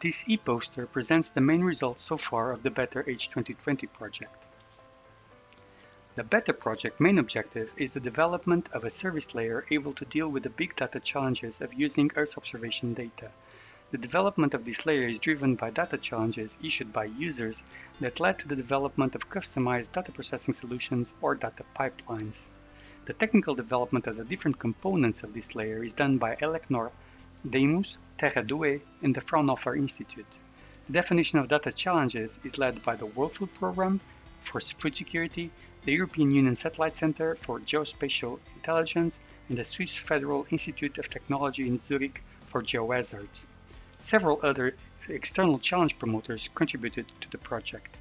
This e-poster presents the main results so far of the Better H2020 project. The Better project main objective is the development of a service layer able to deal with the big data challenges of using Earth observation data. The development of this layer is driven by data challenges issued by users that led to the development of customized data processing solutions or data pipelines. The technical development of the different components of this layer is done by Elecnor, Deimos, Terra 2 and the Fraunhofer Institute. The definition of data challenges is led by the World Food Programme for food security, the European Union Satellite Center for Geospatial Intelligence, and the Swiss Federal Institute of Technology in Zurich for geohazards. Several other external challenge promoters contributed to the project.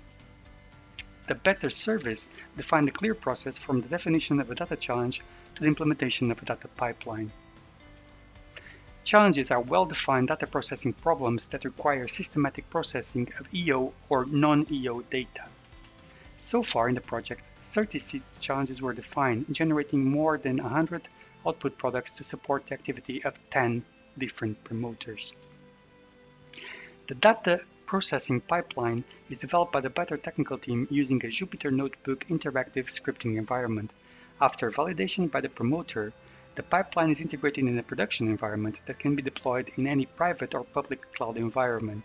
The Better service defined a clear process from the definition of a data challenge to the implementation of a data pipeline. Challenges are well-defined data processing problems that require systematic processing of EO or non-EO data. So far in the project, 36 challenges were defined, generating more than 100 output products to support the activity of 10 different promoters. The data processing pipeline is developed by the Better technical team using a Jupyter Notebook interactive scripting environment. After validation by the promoter, the pipeline is integrated in a production environment that can be deployed in any private or public cloud environment.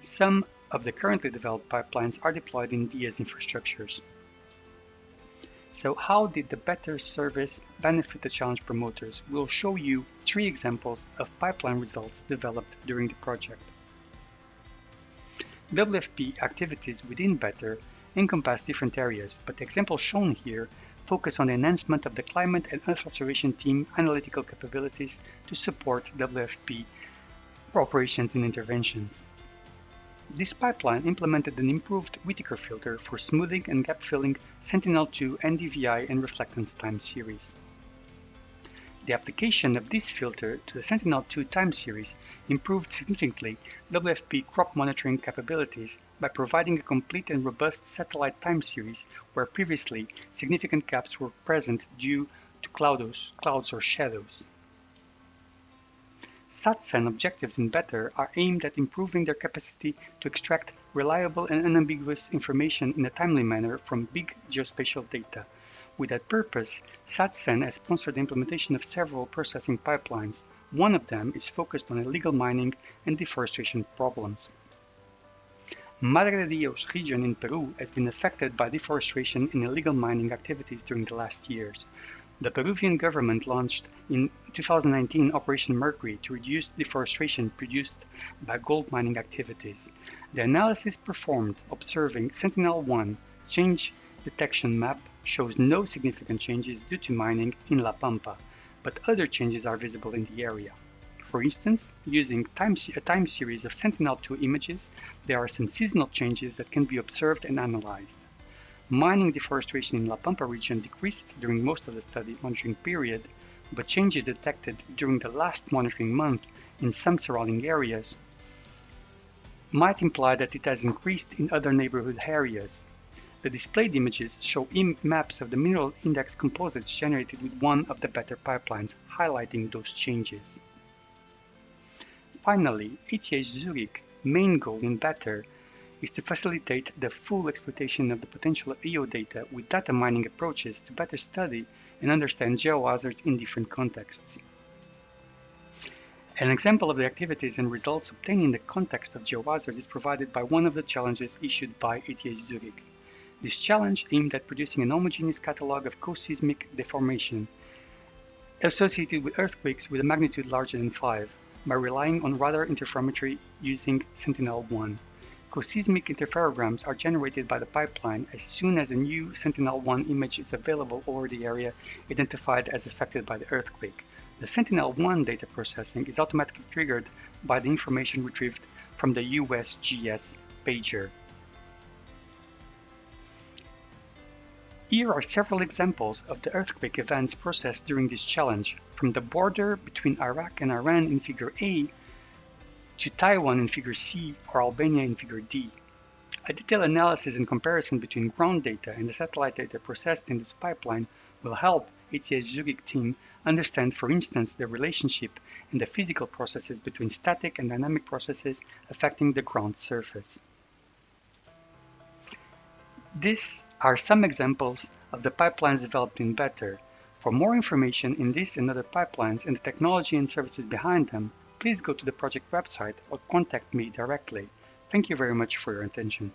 Some of the currently developed pipelines are deployed in DS infrastructures. So how did the Better service benefit the challenge promoters? We'll show you 3 examples of pipeline results developed during the project. WFP activities within Better encompass different areas, but the examples shown here focus on the enhancement of the climate and Earth observation team analytical capabilities to support WFP operations and interventions. This pipeline implemented an improved Whittaker filter for smoothing and gap-filling Sentinel-2 NDVI and reflectance time series. The application of this filter to the Sentinel-2 time series improved significantly WFP crop monitoring capabilities by providing a complete and robust satellite time series where previously significant gaps were present due to clouds or shadows. SATSEN objectives in Better are aimed at improving their capacity to extract reliable and unambiguous information in a timely manner from big geospatial data. With that purpose, SATSEN has sponsored the implementation of several processing pipelines. One of them is focused on illegal mining and deforestation problems. Madre de Dios region in Peru has been affected by deforestation and illegal mining activities during the last years. The Peruvian government launched in 2019 Operation Mercury to reduce deforestation produced by gold mining activities. The analysis performed observing Sentinel-1 change detection map shows no significant changes due to mining in La Pampa, but other changes are visible in the area. For instance, using a time series of Sentinel-2 images, there are some seasonal changes that can be observed and analyzed. Mining deforestation in La Pampa region decreased during most of the study monitoring period, but changes detected during the last monitoring month in some surrounding areas might imply that it has increased in other neighborhood areas. The displayed images show maps of the mineral index composites generated with one of the Better pipelines, highlighting those changes. Finally, ETH Zurich main goal in Better is to facilitate the full exploitation of the potential of EO data with data mining approaches to better study and understand geohazards in different contexts. An example of the activities and results obtained in the context of geohazards is provided by one of the challenges issued by ETH Zurich. This challenge aimed at producing an homogeneous catalog of co-seismic deformation associated with earthquakes with a magnitude larger than 5 by relying on radar interferometry using Sentinel-1. Co-seismic interferograms are generated by the pipeline as soon as a new Sentinel-1 image is available over the area identified as affected by the earthquake. The Sentinel-1 data processing is automatically triggered by the information retrieved from the USGS pager. Here are several examples of the earthquake events processed during this challenge, from the border between Iraq and Iran in Figure A to Taiwan in Figure C or Albania in Figure D. A detailed analysis and comparison between ground data and the satellite data processed in this pipeline will help ATS Zugig team understand, for instance, the relationship in the physical processes between static and dynamic processes affecting the ground surface. These are some examples of the pipelines developed in Better. For more information in these and other pipelines and the technology and services behind them, please go to the project website or contact me directly. Thank you very much for your attention.